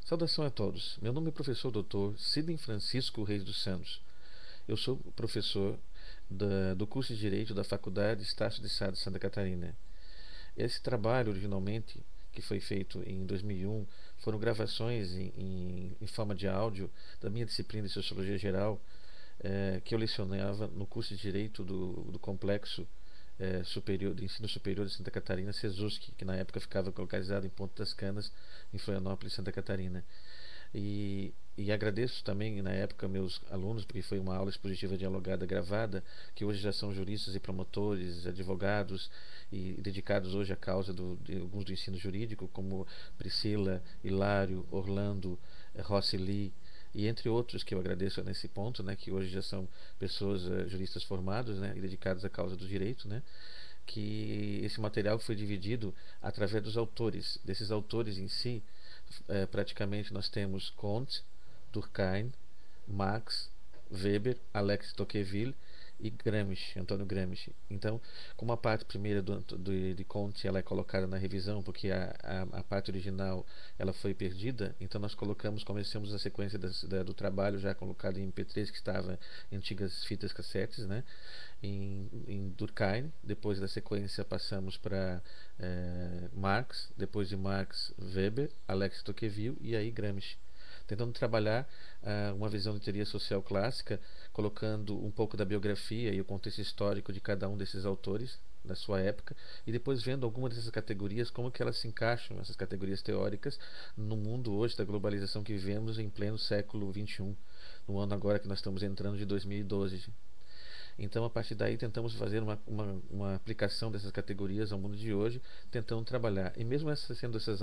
Saudação a todos. Meu nome é professor Dr. Sidney Francisco Reis dos Santos. Eu sou professor do curso de Direito da Faculdade Estácio de Sá de Santa Catarina. Esse trabalho, originalmente, que foi feito em 2001, foram gravações em forma de áudio da minha disciplina de Sociologia Geral, que eu lecionava no curso de Direito do Complexo superior, de Ensino Superior de Santa Catarina, SESUSC, que na época ficava localizado em Ponta das Canas, em Florianópolis, Santa Catarina. E agradeço também, na época, meus alunos, porque foi uma aula expositiva dialogada gravada, que hoje já são juristas e promotores, advogados, e dedicados hoje à causa de alguns do ensino jurídico, como Priscila, Hilário, Orlando, Rossi, e entre outros que eu agradeço nesse ponto, né, que hoje já são pessoas juristas formados, né, e dedicados à causa do direito, né, que esse material foi dividido através dos autores. Desses autores em si, praticamente nós temos Comte, Durkheim, Marx, Weber, Alex Tocqueville e Gramsci, Antônio Gramsci. Então, como a parte primeira de Comte ela é colocada na revisão, porque a parte original ela foi perdida, então nós começamos a sequência do trabalho já colocado em MP3, que estava em antigas fitas cassetes, né? Em Durkheim. Depois da sequência passamos para Marx, depois de Marx, Weber, Alex Tocqueville e aí Gramsci, tentando trabalhar uma visão de teoria social clássica, colocando um pouco da biografia e o contexto histórico de cada um desses autores da sua época, e depois vendo algumas dessas categorias, como que elas se encaixam, essas categorias teóricas, no mundo hoje da globalização que vivemos em pleno século XXI, no ano agora que nós estamos entrando de 2012. Então, a partir daí, tentamos fazer uma aplicação dessas categorias ao mundo de hoje, tentando trabalhar. E mesmo sendo essas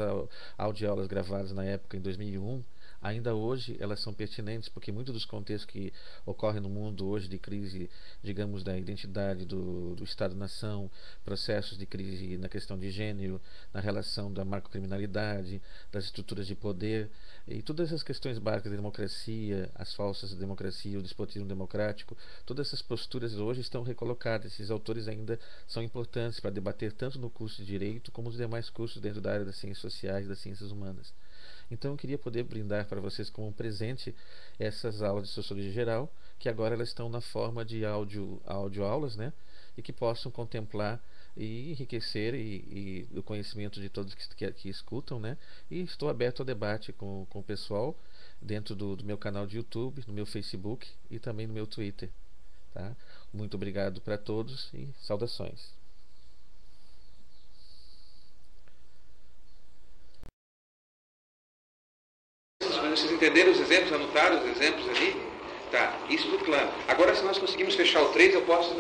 audioaulas gravadas na época, em 2001, ainda hoje elas são pertinentes, porque muitos dos contextos que ocorrem no mundo hoje de crise, digamos, da identidade do Estado-nação, processos de crise na questão de gênero, na relação da macrocriminalidade, das estruturas de poder, e todas essas questões básicas da democracia, as falsas democracia, o despotismo democrático, todas essas posturas hoje estão recolocadas. Esses autores ainda são importantes para debater tanto no curso de Direito como nos demais cursos dentro da área das ciências sociais e das ciências humanas. Então eu queria poder brindar para vocês como um presente essas aulas de Sociologia Geral, que agora elas estão na forma de audioaulas, né? E que possam contemplar e enriquecer o conhecimento de todos que escutam, né? E estou aberto ao debate com o pessoal dentro do meu canal de YouTube, no meu Facebook e também no meu Twitter. Tá? Muito obrigado para todos e saudações. Vocês entenderam os exemplos, anotaram os exemplos ali? Tá, isso tudo claro. Agora, se nós conseguimos fechar o 3, eu posso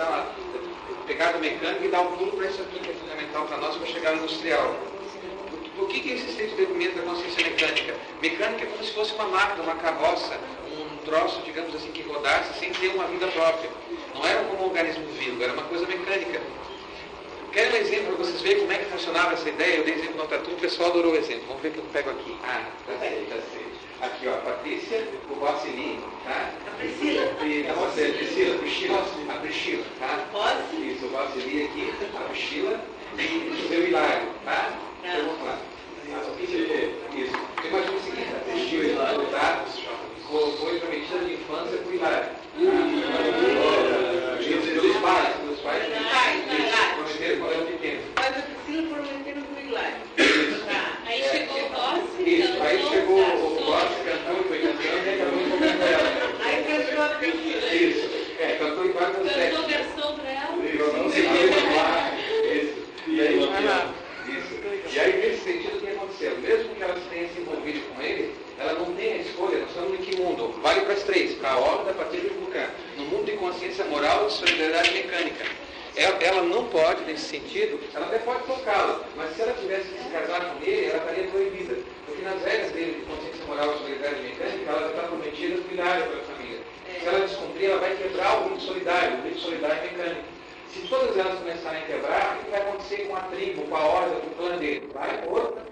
pegar da mecânica e dar um pulo para isso aqui, que é fundamental para nós, para chegar ao industrial. Por que existe esse documento da consciência mecânica? Mecânica é como se fosse uma máquina, uma carroça, um troço, digamos assim, que rodasse sem ter uma vida própria. Não era como um organismo vivo, era uma coisa mecânica. Quero um exemplo para vocês verem como é que funcionava essa ideia. Eu dei exemplo no Tatu, o pessoal adorou o exemplo. Vamos ver o que eu pego aqui. Ah, já sei. Aqui, ó, Patrícia, o Rossini, tá? A Priscila. A Priscila, tá? Isso, o Rossini aqui, a Priscila e o seu Hilário, tá? Então vamos lá. Isso. Imagina o seguinte, a Priscila e o Hilário, tá? Foi prometida de infância com o Hilário. Dos pais. Prometeram qual é o pequeno. Mas a Priscila prometeu com o Hilário. Aí chegou o Rossi. Isso, aí chegou o Rossi, cantou e foi cantando e acabou envolvendo ela. Aí cantou a Priscila. Isso, cantou em vários aspectos. Cantou versão pra ela. E aí, nesse sentido, o que aconteceu? Mesmo que ela tenha se envolvido com ele, ela não tem a escolha. Nós estamos em que mundo? Vale para as três, para a obra da Patrícia e Vulcã. No mundo de consciência moral e de solidariedade mecânica. Ela não pode, nesse sentido, ela até pode tocá-lo, mas se ela tivesse que se casar com ele, ela estaria proibida. Porque nas regras dele de consciência moral e solidariedade mecânica, ela já está prometida cuidar para a família. Se ela descumprir, ela vai quebrar o rito solidário mecânico. Se todas elas começarem a quebrar, o que vai acontecer com a tribo, com a horda, com o clã dele? Vai por...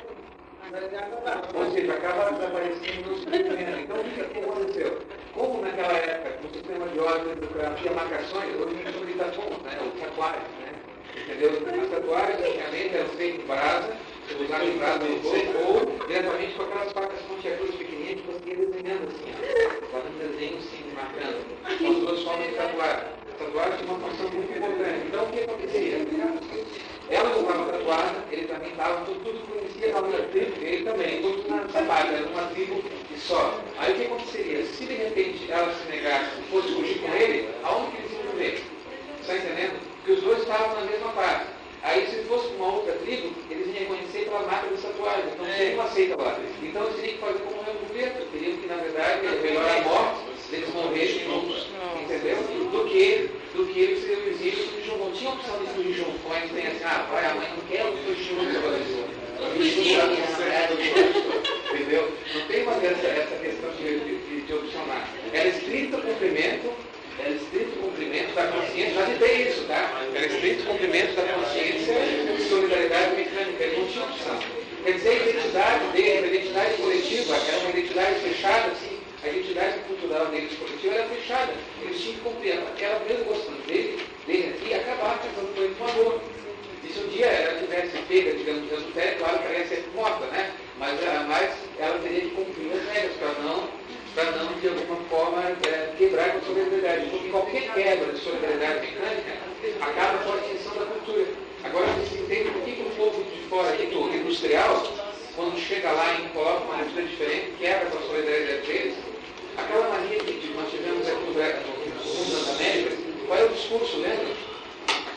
Ou seja, acaba desaparecendo o sistema. Então, o que aconteceu? Como naquela época, no sistema de ordem havia marcações, hoje a gente chama de tatuas, né? Ou tatuagens, né? Entendeu? As tatuagens, antigamente, eram feitas em brasa, usar entrada no corpo, ou diretamente com aquelas placas pontiagudas pequenininhas que você ia desenhando assim, ó. Faz um desenho assim, marcando. São as duas formas de tatuagem. A tatuagem tem uma função muito importante. Então, o que acontecia? Ela estava tatuada, ele também estava, tudo conhecia a outra tribo, ele também, todos na parte, era uma tribo e só. Aí o que aconteceria? Se de repente ela se negasse e fosse fugir com ele, aonde que eles iam viver? Está entendendo? Porque os dois estavam na mesma parte. Aí, se fosse uma outra tribo, eles iam reconhecer pelas marcas de tatuagem. Então, seria uma seita lá. Então, eles teriam que fazer como o governo. Teriam que, na verdade, melhor a morte deles morrerem juntos. Entendeu? Do que eles seriam o exílio fugir junto. Não tinha opção de fugir junto. Como a gente tem assim, pai, a mãe não quer fugir junto. Entendeu? Não tem mais essa questão de opcionar. Era estrito cumprimento da consciência, já ditei isso, tá? Era estrito cumprimento da consciência de solidariedade mecânica, ele não tinha opção. Quer dizer, a identidade dele, a identidade coletiva, era uma identidade fechada, assim, a identidade cultural deles coletiva era fechada. Eles tinham que cumprir, aquela mesmo gostando dele aqui, e acabar casando com ele com amor. E se um dia ela tivesse pega, digamos, de adultério, claro que ela ia ser morta, né? Mas ela teria que cumprir as regras para não, de alguma forma, quebrar com a solidariedade. Porque qualquer quebra de solidariedade mecânica acaba com a extinção da cultura. Agora, você entende por que o povo de fora aqui, do industrial, quando chega lá e coloca uma cultura diferente, quebra com a solidariedade deles, aquela mania que nós tivemos aqui no mundo das Américas, qual é o discurso, lembra?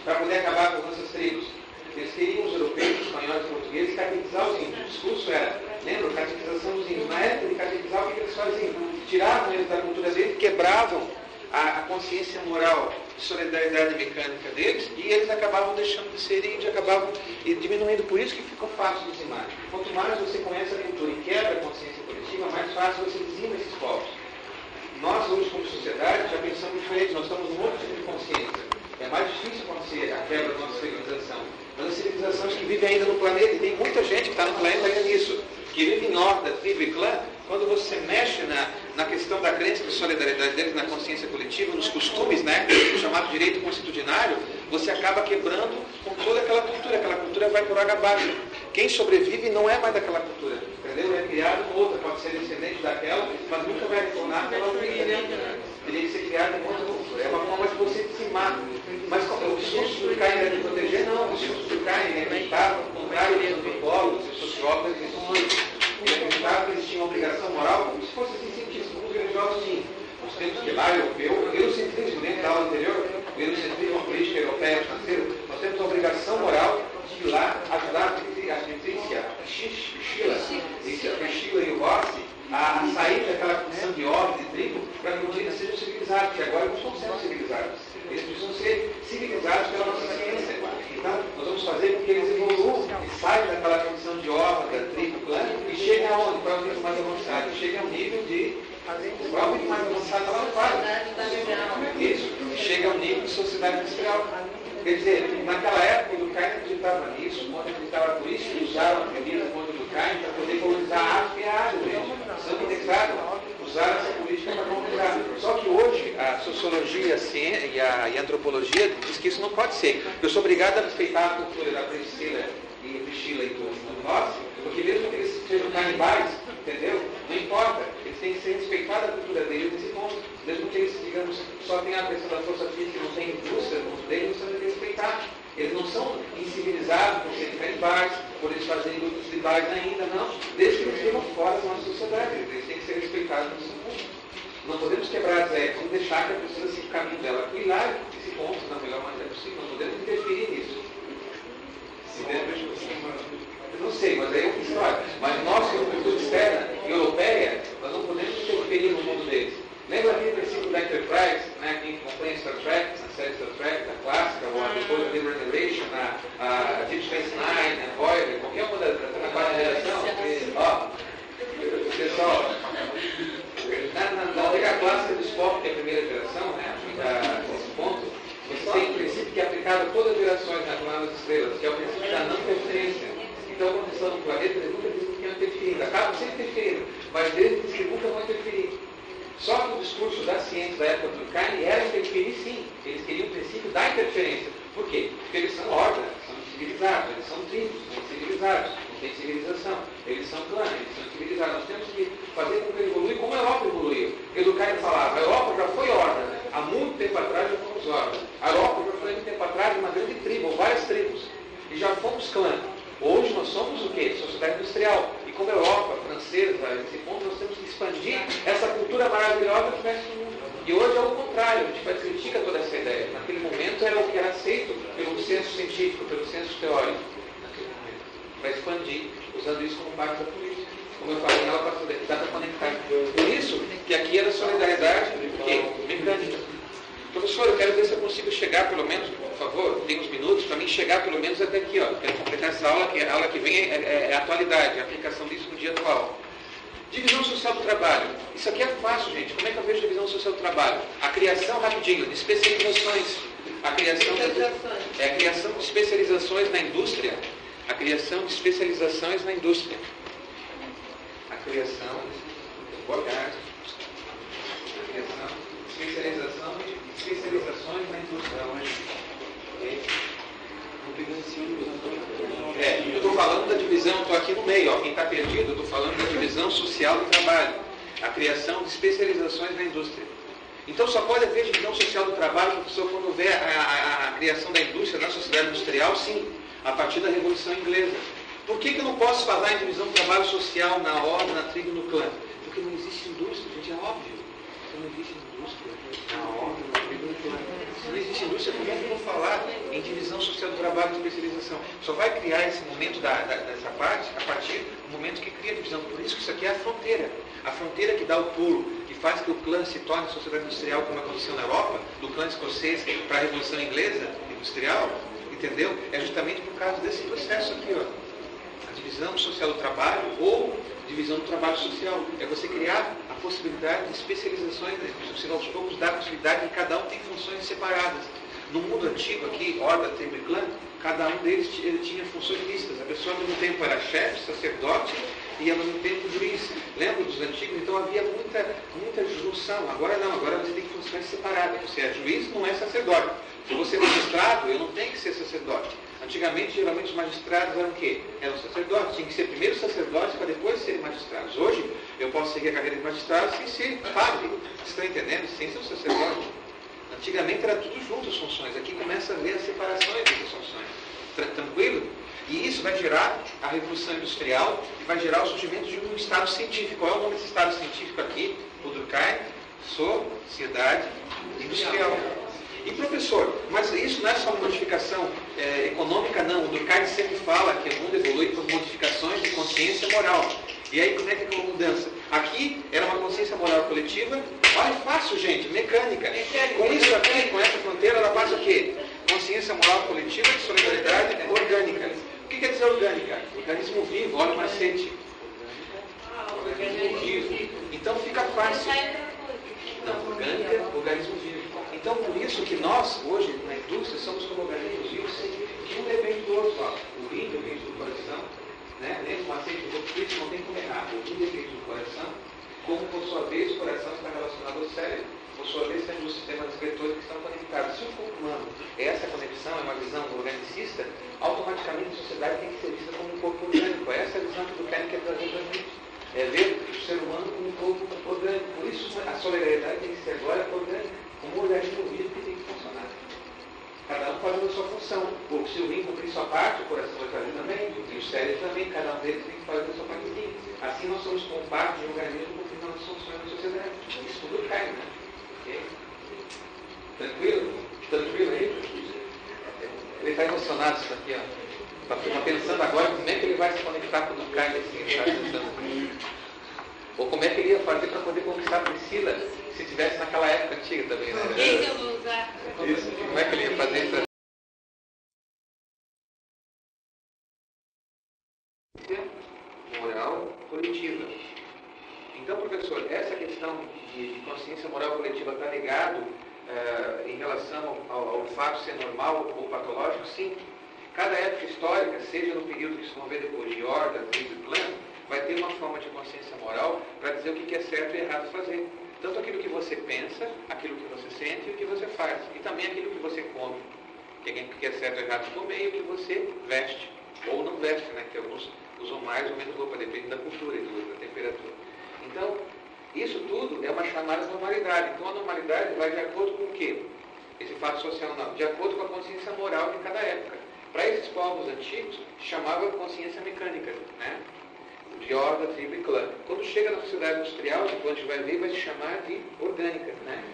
Para poder acabar com essas tribos. Eles queriam os europeus, os espanhóis e portugueses catequizar os índios. O discurso era, lembra, catequização dos índios. Na época de catequizar, o que eles faziam? Tiravam eles da cultura deles, quebravam a consciência moral de solidariedade mecânica deles e eles acabavam deixando de ser índios, acabavam diminuindo. Por isso que ficou fácil dizimar. Quanto mais você conhece a cultura e quebra a consciência coletiva, mais fácil você dizima esses povos. Nós, hoje, como sociedade, já pensamos diferente. Nós estamos num outro tipo de consciência. É mais difícil acontecer a quebra da nossa civilização. Mas as civilizações que vivem ainda no planeta, e tem muita gente que está no planeta ainda nisso, que vive em horda, tribo e clã, quando você mexe na questão da crença de solidariedade deles, na consciência coletiva, nos costumes, né, o chamado direito constitucionário, você acaba quebrando com toda aquela cultura vai por água abaixo. Quem sobrevive não é mais daquela cultura, entendeu? É criado com outra, pode ser descendente daquela, mas nunca vai retornar àquela outra. Teria que ser criado em outra cultura. É uma forma de você dizimar. Mas o discurso do Durkheim era de proteger? Não, o discurso do Durkheim acreditava, ao contrário dos antropólogos e sociólogos, eles são antes. Ele acreditava que eles tinham obrigação moral, como se fosse assim, científico, como os religiosos tinham. Nós temos que lá, o eurocentrismo, dentro da aula anterior, o eurocentrismo, a política europeia, financeira, nós temos a obrigação moral de ir lá ajudar a Patrícia, a Sheila e o Rossi a sair daquela condição de ordem, de tribo, para que eles sejam civilizados, que agora não estão sendo civilizados. Eles precisam ser civilizados pela nossa ciência. Então, nós vamos fazer com que eles evoluam e saiam daquela condição de ordem, da tribo, clã, e cheguem aonde? Para o nível mais avançado. Cheguem ao nível de... Qual é o nível mais avançado? Lá no quadro. Isso. Chega ao nível de sociedade industrial. Quer dizer, naquela época o Durkheim acreditava nisso, o Monte acreditava por isso que usaram a teoria do Monte Durkheim para poder colonizar a África e a Ásia. São indexados, usaram essa política para colonizar. Só que hoje a sociologia e a antropologia diz que isso não pode ser. Eu sou obrigado a respeitar a cultura da Priscila e do Rossi, porque mesmo que eles sejam canibais, entendeu? Não importa. Eles têm que ser respeitados a cultura deles nesse ponto. Mesmo que eles, digamos, só tenham a questão da força física e não tenham indústria no mundo deles, você tem que respeitar. Eles não são incivilizados por serem canibais, por eles fazerem lutas tribais ainda, não. Desde que eles vivam fora da nossa sociedade. Eles têm que ser respeitados nesse ponto. Não podemos quebrar as regras, vamos deixar que a pessoa siga o caminho dela. Cuidar desse ponto da melhor maneira possível. Não podemos interferir nisso. Eu não sei, mas aí é outra história. Mas nós, como cultura externa europeia, nós não podemos interferir no mundo deles. Lembra aquele princípio da Enterprise, né? Quem acompanha Star Trek, na série Star Trek, da clássica, ou depois da Next Generation, a Deep Space Nine, a Voyager, qualquer uma da quarta geração. Ó, pessoal, na Liga Clássica do Spock, que é a primeira geração, né? Nesse ponto, você tem o princípio que é aplicado a todas as gerações na Jornada das Estrelas, que é o princípio da não interferência. Então, quando estão no planeta, eles nunca dizem que estão interferindo. Acabam sempre interferindo, mas eles dizem que nunca vão interferir. Só que o discurso da ciência da época do Durkheim era interferir sim. Eles queriam o princípio da interferência. Por quê? Porque eles são hordas, são civilizados, eles são tribos, são civilizados. Não tem civilização. Eles são clãs, eles são civilizados. Nós temos que fazer com que ele evolui como a Europa evoluiu. Educar falava, a Europa já foi horda. Há muito tempo atrás já fomos horda. A Europa já foi muito tempo atrás uma grande tribo, várias tribos. E já fomos clã. Hoje nós somos o quê? Sociedade industrial. E como a Europa, francesa, nesse ponto nós temos que expandir essa cultura maravilhosa que conhece o mundo. E hoje é o contrário, a gente critica toda essa ideia. Naquele momento era o que era aceito pelo senso científico, pelo senso teórico. Naquele momento. Para expandir, usando isso como parte da política. Como eu falei, ela dá para conectar. Por isso que aqui era solidariedade mecânica. Professor, eu quero ver se eu consigo chegar pelo menos, por favor, tem uns minutos, para mim chegar pelo menos até aqui. Ó. Quero completar essa aula, que a aula que vem é a atualidade, a aplicação disso no dia atual. Divisão social do trabalho. Isso aqui é fácil, gente. Como é que eu vejo divisão social do trabalho? A criação, rapidinho, de especializações. A criação de especializações na indústria. A criação de especializações na indústria. A criação de especializações na indústria. Eu estou falando da divisão, estou aqui no meio, ó, quem está perdido, eu estou falando da divisão social do trabalho, a criação de especializações na indústria. Então só pode haver divisão social do trabalho, professor, quando houver a criação da indústria na sociedade industrial, sim, a partir da Revolução Inglesa. Por que eu não posso falar em divisão do trabalho social na ordem, na tribo, no clã? Porque não existe indústria, gente, é óbvio. Então não existe indústria na ordem, na tribo, no clã. Se não existe indústria, como é que eu vou falar em divisão social do trabalho e especialização? Só vai criar esse momento dessa parte a partir do momento que cria a divisão. Por isso que isso aqui é a fronteira. A fronteira que dá o pulo, que faz que o clã se torne sociedade industrial, como aconteceu na Europa, do clã escocês para a Revolução Inglesa industrial, entendeu? É justamente por causa desse processo aqui, ó. A divisão social do trabalho ou divisão do trabalho social. É você criar a possibilidade de especializações, você aos poucos dá a possibilidade de que cada um tem funções separadas. No mundo antigo aqui, horda, tribo e clã, cada um deles tinha funções mistas. A pessoa ao mesmo tempo era chefe, sacerdote e ao mesmo tempo juiz. Lembra dos antigos? Então havia muita junção. Agora não, agora você tem funções separadas. Você é juiz, não é sacerdote. Se você é magistrado, eu não tenho que ser sacerdote. Antigamente, geralmente, os magistrados eram o quê? Eram sacerdotes. Tinha que ser primeiro sacerdote para depois serem magistrados. Hoje, eu posso seguir a carreira de magistrado sem ser padre. Vocês estão entendendo? Sem ser um sacerdote. Antigamente era tudo junto as funções. Aqui começa a ver as separações dessas funções. Tranquilo? E isso vai gerar a Revolução Industrial e vai gerar o surgimento de um Estado científico. Qual é o nome desse Estado científico aqui? O Durkheim, Sociedade Industrial. E professor, mas isso não é só uma modificação econômica, não. O Durkheim sempre fala que o mundo evolui por modificações de consciência moral. E aí como é que é uma mudança? Aqui era uma consciência moral coletiva. Olha, é fácil, gente, mecânica. Com isso aqui, com essa fronteira, ela passa o quê? Consciência moral coletiva de solidariedade orgânica. O que quer dizer orgânica? Organismo vivo, olha o macete. Organismo vivo. Então fica fácil. Não, orgânica, organismo vivo. Então, por isso que nós, hoje, na indústria, somos como organismos vivos que um depende do outro. Ó. O rim depende do coração, né? Dentro do macete do corpo não tem como errar. O rim depende do coração, como, por sua vez, o coração está relacionado ao cérebro. Por sua vez, temos os sistemas excretores que estão conectados. Se o corpo humano é essa conexão, é uma visão organicista, automaticamente a sociedade tem que ser vista como um corpo orgânico. Essa é a visão que o Durkheim quer trazer para a gente. É ver o ser humano como um corpo orgânico. Por isso, a solidariedade tem que ser agora orgânica, como um organismo vivo que tem que funcionar. Cada um fazendo a sua função. Porque se o rim cumprir sua parte, o coração vai fazer também, e o cérebro também, cada um deles tem que fazer a sua partezinha. Assim nós somos como parte de um organismo cumprindo as funções da sociedade. Isso tudo cai, né? Okay? Tranquilo? Tranquilo aí? Ele está emocionado isso aqui, ó. Está pensando agora como é que ele vai se conectar com o Durkheim assim, ele está pensando. Ou como é que ele ia fazer para poder conquistar a Priscila se estivesse naquela época antiga também, né? Quem que eu vou usar? Isso, como é que ele ia fazer isso? Moral coletiva. Então, professor, essa questão de consciência moral coletiva está ligado em relação ao fato de ser normal ou patológico? Sim. Cada época histórica, seja no período que se vão ver depois de horda, tribo e clã, vai ter uma forma de consciência moral para dizer o que é certo e errado fazer. Tanto aquilo que você pensa, aquilo que você sente e o que você faz. E também aquilo que você come. Que é certo e errado comer e o que você veste. Ou não veste, né? Que alguns usam mais ou menos roupa, depende da cultura e da temperatura. Então, isso tudo é uma chamada normalidade. Então, a normalidade vai de acordo com o quê? Esse fato social não, de acordo com a consciência moral de cada época. Para esses povos antigos, chamava consciência mecânica, né? De horda, tribo e clã. Quando chega na sociedade industrial, depois a gente vai ver, vai se chamar de orgânica, né?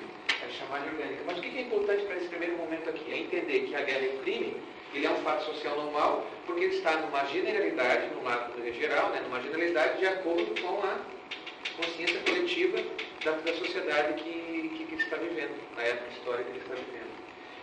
Vai se chamar de orgânica. Mas o que é importante para esse primeiro momento aqui? É entender que a guerra e o crime, ele é um fato social normal, porque ele está numa generalidade, no lado geral, né? Numa generalidade de acordo com a consciência coletiva da sociedade que está vivendo, na época histórica que ele está vivendo.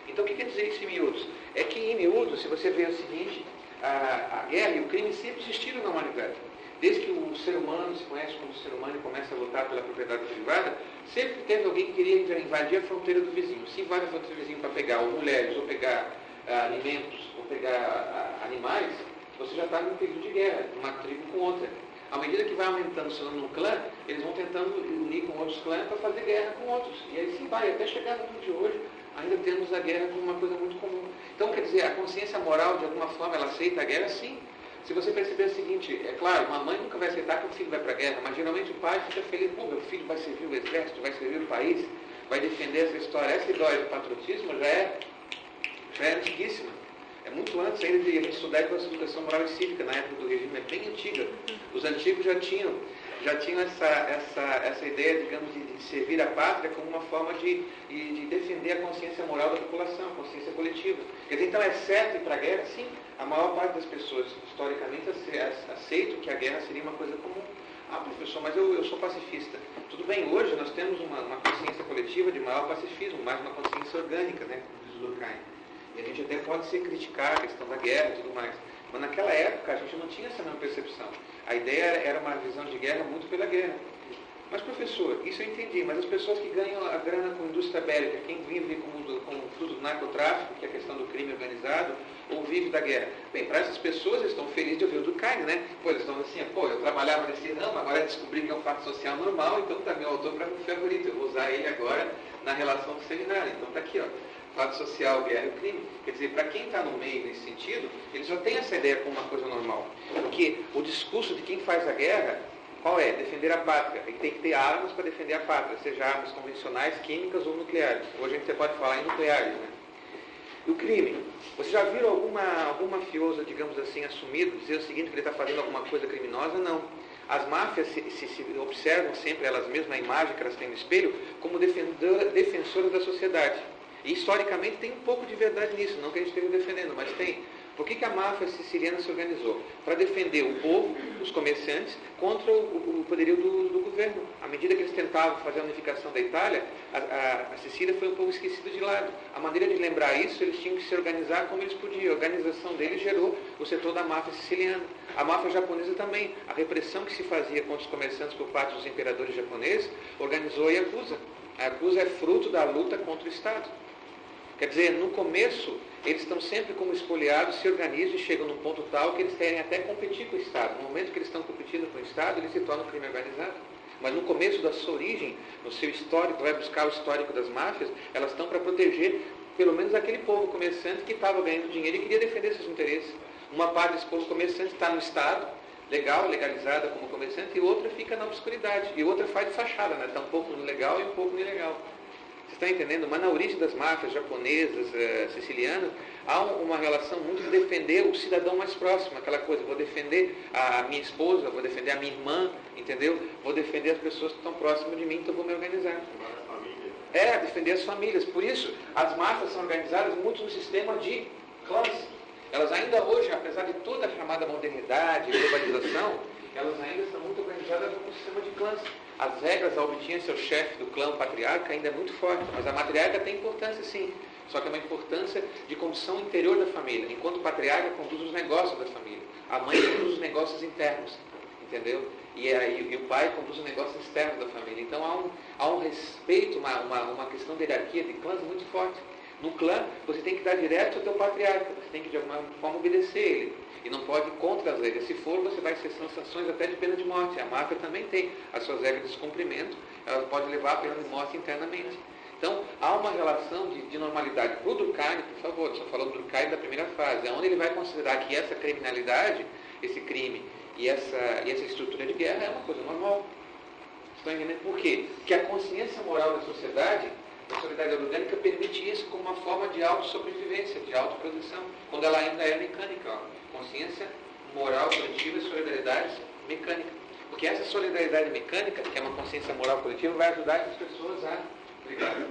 Então, o que quer dizer isso em miúdos? É que, em miúdos, se você vê o seguinte, a guerra e o crime sempre existiram na humanidade. Desde que o ser humano se conhece como ser humano e começa a lutar pela propriedade privada, sempre teve alguém que queria invadir a fronteira do vizinho. Se invade a fronteira do vizinho para pegar ou mulheres, ou pegar alimentos, ou pegar animais, você já está num período de guerra, uma tribo com outra. À medida que vai aumentando o seu nome no clã, eles vão tentando unir com outros clãs para fazer guerra com outros. E aí sim vai, até chegar no mundo de hoje, ainda temos a guerra como uma coisa muito comum. Então, quer dizer, a consciência moral, de alguma forma, ela aceita a guerra, sim. Se você perceber o seguinte, é claro, uma mãe nunca vai aceitar que o filho vai para a guerra, mas geralmente o pai fica feliz, pô, meu filho vai servir o exército, vai servir o país, vai defender essa história. Essa ideia do patriotismo já é antiguíssima. É muito antes ainda de a gente estudar a educação moral e cívica, na época do regime, é bem antiga. Os antigos já tinham essa ideia, digamos, de servir a pátria como uma forma de defender a consciência moral da população, a consciência coletiva. Quer dizer, então é certo ir para a guerra? Sim, a maior parte das pessoas, historicamente, aceitam que a guerra seria uma coisa comum. Ah, professor, mas eu sou pacifista. Tudo bem, hoje nós temos uma consciência coletiva de maior pacifismo, mais uma consciência orgânica, né, como diz o Durkheim. E a gente até pode se criticar a questão da guerra e tudo mais. Mas naquela época a gente não tinha essa mesma percepção. A ideia era uma visão de guerra muito pela guerra. Mas, professor, isso eu entendi, mas as pessoas que ganham a grana com indústria bélica, quem vive com fruto do narcotráfico, que é a questão do crime organizado, ou vive da guerra? Bem, para essas pessoas, eles estão felizes de ouvir o Durkheim, né? Pô, eles estão assim, pô, eu trabalhava nesse ramo, agora descobri que é um fato social normal, então está meu autor para meu favorito, eu vou usar ele agora na relação do seminário. Então está aqui, ó. Fato social, guerra e crime. Quer dizer, para quem está no meio nesse sentido, eles já têm essa ideia como uma coisa normal. Porque o discurso de quem faz a guerra, qual é? Defender a pátria. Ele tem que ter armas para defender a pátria, seja armas convencionais, químicas ou nucleares. Hoje a gente pode falar em nucleares, né? E o crime? Você já viram algum mafioso, digamos assim, assumido, dizer o seguinte, que ele está fazendo alguma coisa criminosa? Não. As máfias se observam sempre elas mesmas, a imagem que elas têm no espelho, como defensoras da sociedade. E historicamente tem um pouco de verdade nisso, não que a gente esteja defendendo, mas tem. Por que a máfia siciliana se organizou? Para defender o povo, os comerciantes, contra o poderio do governo. À medida que eles tentavam fazer a unificação da Itália, a Sicília foi um pouco esquecida de lado. A maneira de lembrar isso, eles tinham que se organizar como eles podiam. A organização deles gerou o setor da máfia siciliana. A máfia japonesa também. A repressão que se fazia contra os comerciantes por parte dos imperadores japoneses, organizou a Yakuza. A Yakuza é fruto da luta contra o Estado. Quer dizer, no começo, eles estão sempre como espoliados, se organizam e chegam num ponto tal que eles querem até competir com o Estado. No momento que eles estão competindo com o Estado, eles se tornam crime organizado. Mas no começo da sua origem, no seu histórico, vai buscar o histórico das máfias, elas estão para proteger, pelo menos, aquele povo comerciante que estava ganhando dinheiro e queria defender seus interesses. Uma parte desse povo comerciante está no Estado, legal, legalizada como comerciante, e outra fica na obscuridade. E outra faz de fachada, né? Está um pouco no legal e um pouco no ilegal. Você está entendendo? Mas na origem das máfias japonesas, sicilianas, há uma relação muito de defender o cidadão mais próximo, aquela coisa, vou defender a minha esposa, vou defender a minha irmã, entendeu? Vou defender as pessoas que estão próximas de mim, então vou me organizar. Defender as famílias. Por isso, as máfias são organizadas muito no sistema de clãs. Elas ainda hoje, apesar de toda a chamada modernidade e globalização, elas ainda são muito organizadas no sistema de clãs. As regras, a obediência ao chefe do clã, o patriarca, ainda é muito forte, mas a matriarca tem importância sim, só que é uma importância de condução interior da família, enquanto o patriarca conduz os negócios da família, a mãe conduz os negócios internos, entendeu? E o pai conduz os negócios externos da família. Então há um respeito, uma questão de hierarquia de clãs muito forte. No clã, você tem que dar direto ao teu patriarca, você tem que de alguma forma obedecer ele. E não pode ir contra as regras. Se for, você vai ser sanções até de pena de morte. A máfia também tem as suas regras de descumprimento, ela pode levar a pena de morte internamente. Então, há uma relação de normalidade. Para o Durkheim, por favor, estou falando do Durkheim da primeira fase, é onde ele vai considerar que essa criminalidade, esse crime E essa estrutura de guerra é uma coisa normal. Estão entendendo por quê? Porque a consciência moral da sociedade, a solidariedade orgânica, permite isso como uma forma de autossobrevivência, de autoproteção, quando ela ainda é mecânica. Ó. Consciência moral coletiva e solidariedade mecânica. Porque essa solidariedade mecânica, que é uma consciência moral coletiva, vai ajudar as pessoas a... Obrigado.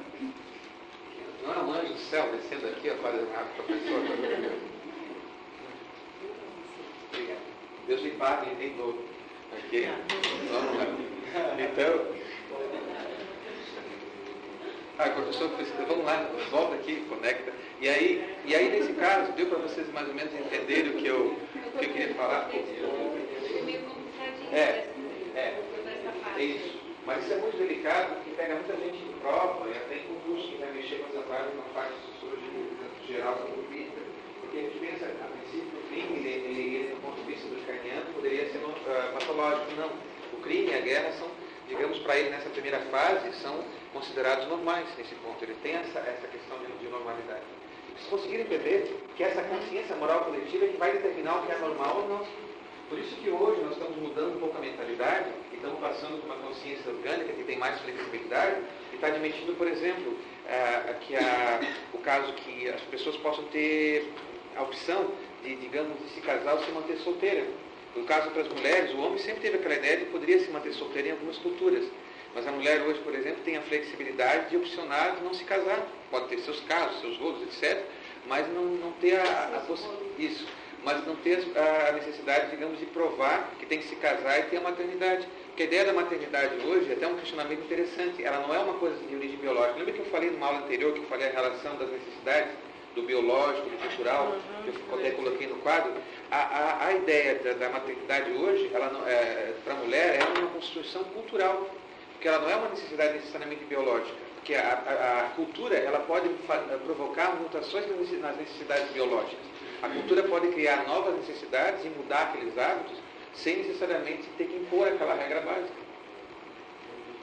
Não é um anjo do céu descendo aqui, ó, fazendo rápido para a pessoa. Obrigado. Deus lhe pague em dobro. Ok? Vamos lá. Então... professor, vamos lá, volta aqui, conecta. E aí nesse caso, deu para vocês mais ou menos entenderem o que eu queria falar? É isso. Mas isso é muito delicado, porque pega muita gente de prova, e até em concurso que vai mexer com essa parte, uma parte geral da política, porque a gente pensa, a princípio, o crime, ele, do ponto de vista do carniano, poderia ser patológico. Não. O crime e a guerra são, digamos, para ele, nessa primeira fase, são considerados normais nesse ponto. Ele tem essa questão de normalidade. Se conseguirem entender que essa consciência moral coletiva é que vai determinar o que é normal ou não. Por isso que hoje nós estamos mudando um pouco a mentalidade e estamos passando por uma consciência orgânica que tem mais flexibilidade e está admitindo, por exemplo, o caso que as pessoas possam ter a opção de, digamos, de se casar ou se manter solteira. No caso para as mulheres, o homem sempre teve aquela ideia de que poderia se manter solteiro em algumas culturas. Mas a mulher hoje, por exemplo, tem a flexibilidade de opcionar de não se casar. Pode ter seus casos, seus rolos, etc. Mas não ter isso. Mas não ter a necessidade, digamos, de provar que tem que se casar e ter a maternidade. Porque a ideia da maternidade hoje é até um questionamento interessante. Ela não é uma coisa de origem biológica. Lembra que eu falei numa aula anterior, que eu falei a relação das necessidades do biológico, do cultural, que eu até coloquei no quadro? A ideia da maternidade hoje, para a mulher, é uma construção cultural. Porque ela não é uma necessidade necessariamente biológica. Porque a cultura ela pode provocar mutações nas necessidades biológicas. A cultura pode criar novas necessidades e mudar aqueles hábitos sem necessariamente ter que impor aquela regra básica.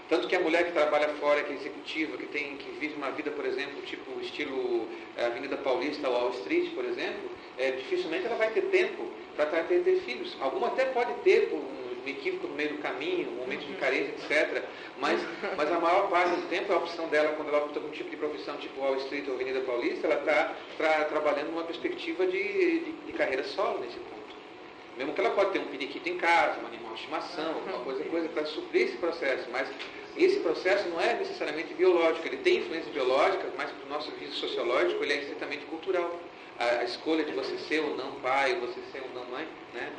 Tanto que a mulher que trabalha fora, que é executiva, que vive uma vida, por exemplo, tipo estilo Avenida Paulista ou Wall Street, por exemplo, dificilmente ela vai ter tempo para ter filhos. Alguma até pode ter um equívoco no meio do caminho, um momento de carência, etc. Mas a maior parte do tempo, a opção dela, quando ela opta por um tipo de profissão tipo Wall Street ou Avenida Paulista, ela está trabalhando numa perspectiva de carreira solo nesse ponto. Mesmo que ela pode ter um periquito em casa, um animal de estimação, alguma coisa para suprir esse processo, mas esse processo não é necessariamente biológico, ele tem influência biológica, mas para o nosso viso sociológico ele é estritamente cultural. A escolha de você ser ou não pai, você ser ou não mãe, né?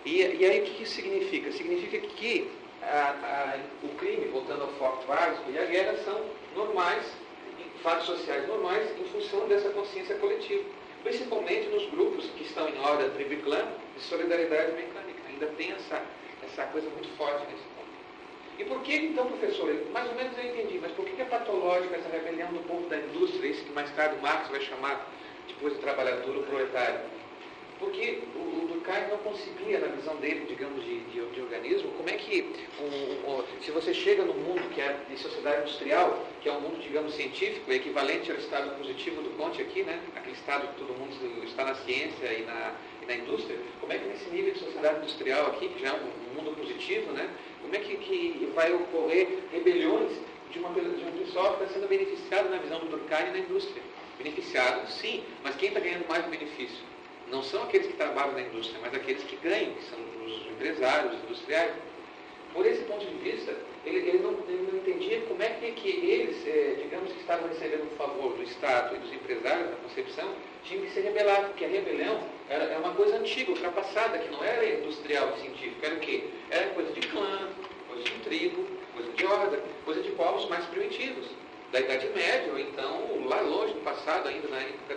E aí o que isso significa? Significa que o crime, voltando ao foco básico, e a guerra são normais, fatos sociais normais, em função dessa consciência coletiva. Principalmente nos grupos que estão em ordem tribo e clã de solidariedade mecânica. Ainda tem essa coisa muito forte nesse ponto. E por que, então, professor, mais ou menos eu entendi, mas por que é patológica essa rebelião do povo da indústria, isso que mais tarde Marx vai chamar, depois de trabalhador, o proletário? Porque o Durkheim não concebia, na visão dele, digamos, de organismo, como é que, se você chega no mundo que é de sociedade industrial, que é um mundo, digamos, científico, equivalente ao estado positivo do Comte aqui, né? Aquele estado que todo mundo está na ciência e na indústria, como é que nesse nível de sociedade industrial aqui, que já é um mundo positivo, né? Como é que vai ocorrer rebeliões de um pessoal que está sendo beneficiado na visão do Durkheim na indústria? Beneficiado, sim, mas quem está ganhando mais benefício? Não são aqueles que trabalham na indústria, mas aqueles que ganham, que são os empresários, os industriais. Por esse ponto de vista, ele não entendia como é que eles, digamos que estavam recebendo o favor do Estado e dos empresários, da concepção, tinham que se rebelar, porque a rebelião era uma coisa antiga, ultrapassada, que não era industrial e científica. Era o quê? Era coisa de clã, coisa de tribo, coisa de horda, coisa de povos mais primitivos. Da Idade Média, ou então lá longe no passado, ainda na época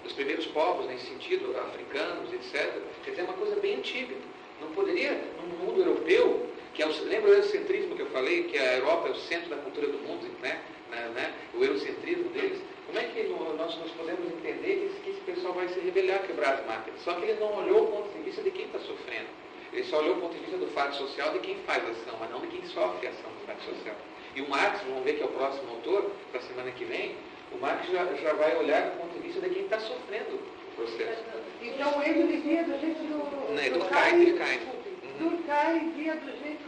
dos primeiros povos, nesse sentido, africanos, etc. Quer dizer, é uma coisa bem antiga. Não poderia, num mundo europeu, lembra o eurocentrismo que eu falei, que a Europa é o centro da cultura do mundo, né? O eurocentrismo deles? Como é que nós podemos entender que esse pessoal vai se rebelar, quebrar as máquinas? Só que ele não olhou o ponto de vista de quem está sofrendo. Ele só olhou o ponto de vista do fato social de quem faz a ação, mas não de quem sofre a ação do fato social. E o Marx, vamos ver que é o próximo autor, para a semana que vem, o Marx já vai olhar do ponto de vista de quem está sofrendo processo. Então ele vivia do jeito do... Não, é Durkheim. Durkheim via do jeito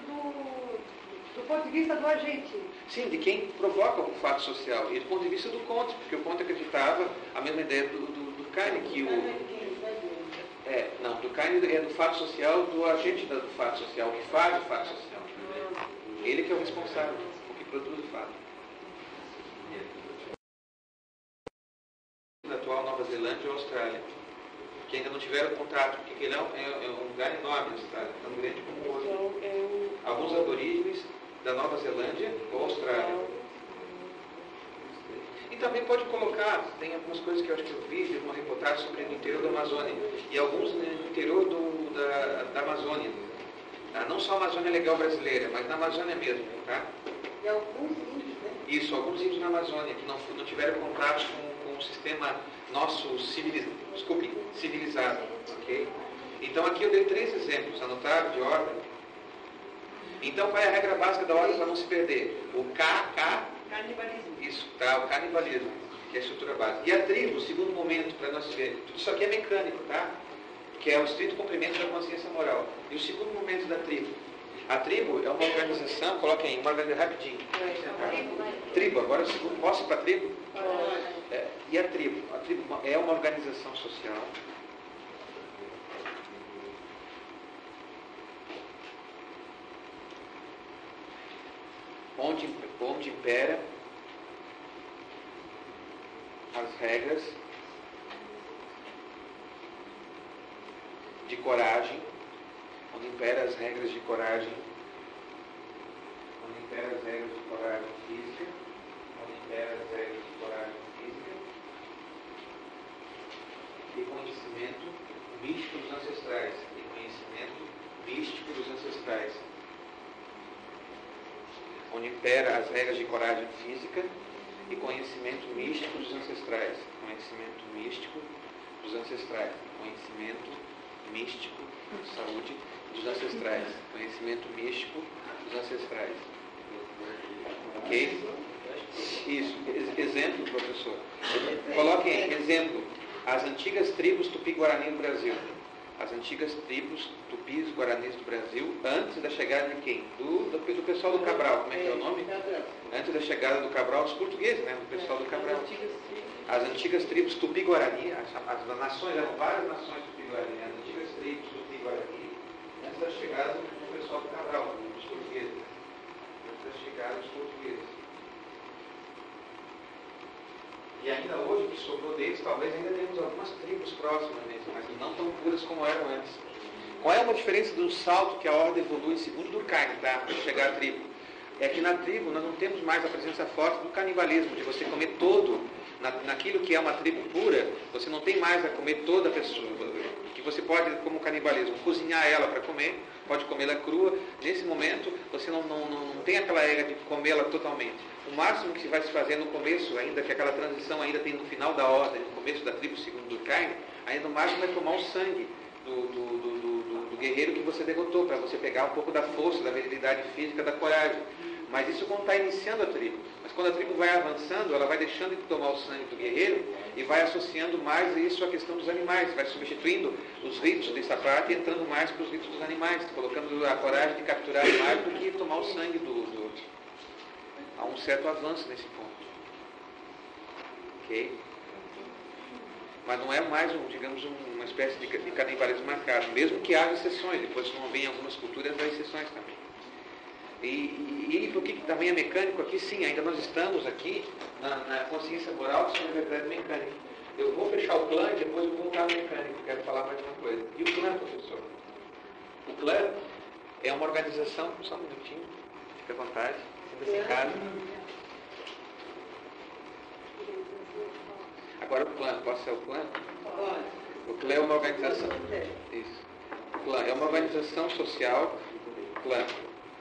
do ponto de vista do agente. Sim, de quem provoca o fato social. E do ponto de vista do Comte, porque o Comte acreditava a mesma ideia do Durkheim, que Durkheim é do fato social, do agente do fato social, o que faz o fato social. Ele que é o responsável, o que produz o fato. Na atual Nova Zelândia ou Austrália, que ainda não tiveram contrato, porque ele é um lugar enorme na Austrália, tão grande como o outro. Alguns aborígenes da Nova Zelândia ou Austrália. E também pode colocar, tem algumas coisas que eu acho que eu vi uma reportagem sobre o interior da Amazônia, e alguns no interior da Amazônia. Tá? Não só a Amazônia legal brasileira, mas na Amazônia mesmo. Tá? E alguns índios, né? Isso, alguns índios na Amazônia, que não tiveram contato com o sistema nosso civilizado. Okay? Então aqui eu dei 3 exemplos, anotaram de ordem. Então qual é a regra básica da ordem para não se perder? O Canibalismo. Isso, tá? O canibalismo, que é a estrutura básica. E a tribo, o segundo momento, para nós ver. Tudo isso aqui é mecânico, tá? Que é o estrito cumprimento da consciência moral. E o segundo momento da tribo. A tribo é uma organização, coloquem aí, uma organização rapidinho. Tribo, agora o segundo, posso ir para a tribo? E a tribo? A tribo é uma organização social onde impera as regras de coragem, onde impera as regras de coragem, onde impera as regras de coragem física, onde impera as regras de coragem física e conhecimento místico dos ancestrais, onde impera as regras de coragem física e conhecimento místico dos ancestrais, conhecimento místico dos ancestrais, conhecimento místico, saúde dos ancestrais, conhecimento místico dos ancestrais. Ok? Isso. Exemplo, professor. Coloquem exemplo. As antigas tribos Tupi-Guarani do Brasil. As antigas tribos Tupis Guaranis do Brasil, antes da chegada de quem? Do pessoal do Cabral. Como é que é o nome? Antes da chegada do Cabral, dos portugueses, né? Do pessoal do Cabral. As antigas tribos Tupi-Guarani, as nações, eram várias nações Tupi-Guarani, as antigas tribos Tupi-Guarani, antes da chegada do pessoal do Cabral, dos portugueses. Antes da chegada dos portugueses. E ainda hoje, o que sobrou deles, talvez ainda temos algumas tribos próximas mesmo, mas não tão puras como eram antes. Qual é uma diferença do salto que a ordem evolui segundo Durkheim, tá? Para chegar à tribo? É que na tribo nós não temos mais a presença forte do canibalismo, de você comer todo. Naquilo que é uma tribo pura, você não tem mais a comer toda a pessoa. Que você pode, como canibalismo, cozinhar ela para comer, pode comê-la crua. Nesse momento, você não tem aquela regra de comê-la totalmente. O máximo que se vai se fazer no começo, ainda que aquela transição ainda tem no final da ordem, no começo da tribo segundo Durkheim, ainda no máximo é tomar o sangue do guerreiro que você derrotou, para você pegar um pouco da força, da virilidade física, da coragem. Mas isso quando está iniciando a tribo. Mas quando a tribo vai avançando, ela vai deixando de tomar o sangue do guerreiro e vai associando mais isso à questão dos animais, vai substituindo os ritos dessa parte e entrando mais para os ritos dos animais, colocando a coragem de capturar mais do que tomar o sangue do outro. Há um certo avanço nesse ponto. Ok? Mas não é mais, digamos, uma espécie de canibalismo marcado, mesmo que haja exceções, depois vão vir em algumas culturas há exceções também. E por que também é mecânico aqui? Sim, ainda nós estamos aqui na consciência moral sobre a verdade mecânica. Eu vou fechar o clã e depois eu vou voltar no mecânico, quero falar mais uma coisa. E o clã, professor? O clã é uma organização, só um minutinho, fica à vontade, sinta-se em casa. Agora o clã, posso ser o clã? O clã é uma organização. Isso. O clã é uma organização social. Clã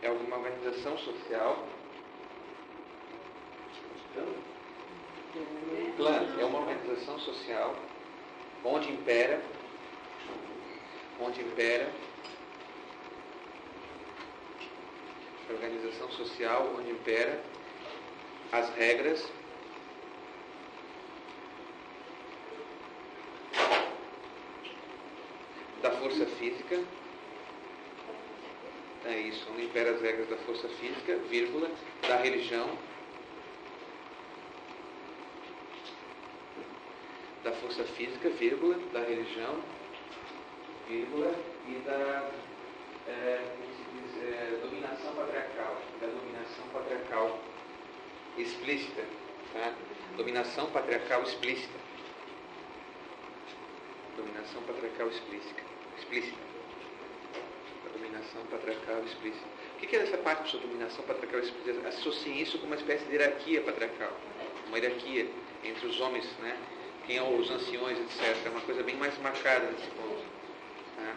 é uma organização social. Clã é uma organização social onde impera organização social onde impera as regras física. É isso, onde impera as regras da força física, vírgula, da religião, da força física, vírgula, da religião, vírgula, e da dominação patriarcal, da dominação patriarcal explícita, tá? Dominação patriarcal explícita. Dominação patriarcal explícita. A dominação patriarcal explícita. O que é essa parte de dominação patriarcal explícita? Associem isso com uma espécie de hierarquia patriarcal. Uma hierarquia entre os homens, né? Quem são os anciões, etc. É uma coisa bem mais marcada nesse ponto. Tá?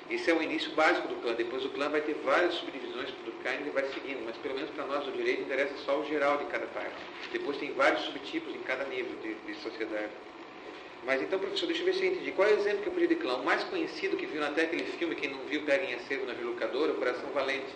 Esse é o início básico do clã. Depois o clã vai ter várias subdivisões do Durkheim e ele vai seguindo. Mas pelo menos para nós do direito interessa só o geral de cada parte. Depois tem vários subtipos em cada nível de sociedade. Mas então, professor, deixa eu ver se eu entendi. Qual é o exemplo que eu podia de clã? O mais conhecido que viu até aquele filme, quem não viu, pega em acervo na locadora, o Coração Valente.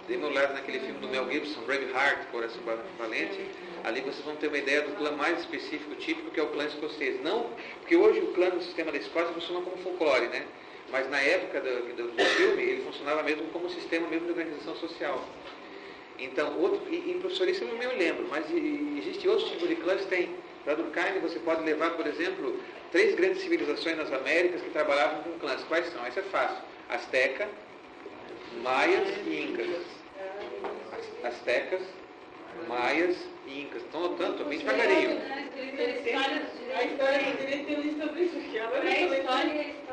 Dê meu lado naquele filme do Mel Gibson, Braveheart, Coração Valente. Ali vocês vão ter uma ideia do clã mais específico, típico, que é o clã escocês. Não, porque hoje o clã no sistema da Escócia funciona como folclore, né? Mas na época do filme, ele funcionava mesmo como um sistema mesmo de organização social. Então, professor, isso eu não me lembro, mas existem outros tipos de clãs, tem. Para Durkheim, você pode levar, por exemplo, 3 grandes civilizações nas Américas que trabalhavam com clãs. Quais são? Isso é fácil. Azteca, Maias e Incas. Aztecas, Maias e Incas. Estão notando? Estou bem devagarinho. A história do direito tem um livro sobre isso. É a história.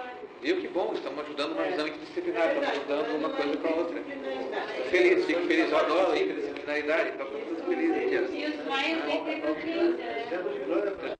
Viu que bom? Estamos ajudando uma visão interdisciplinar. Estamos ajudando uma coisa com a outra. Fico feliz. Eu adoro a interdisciplinaridade. Estou muito feliz aqui. E os maias têm tecnologia.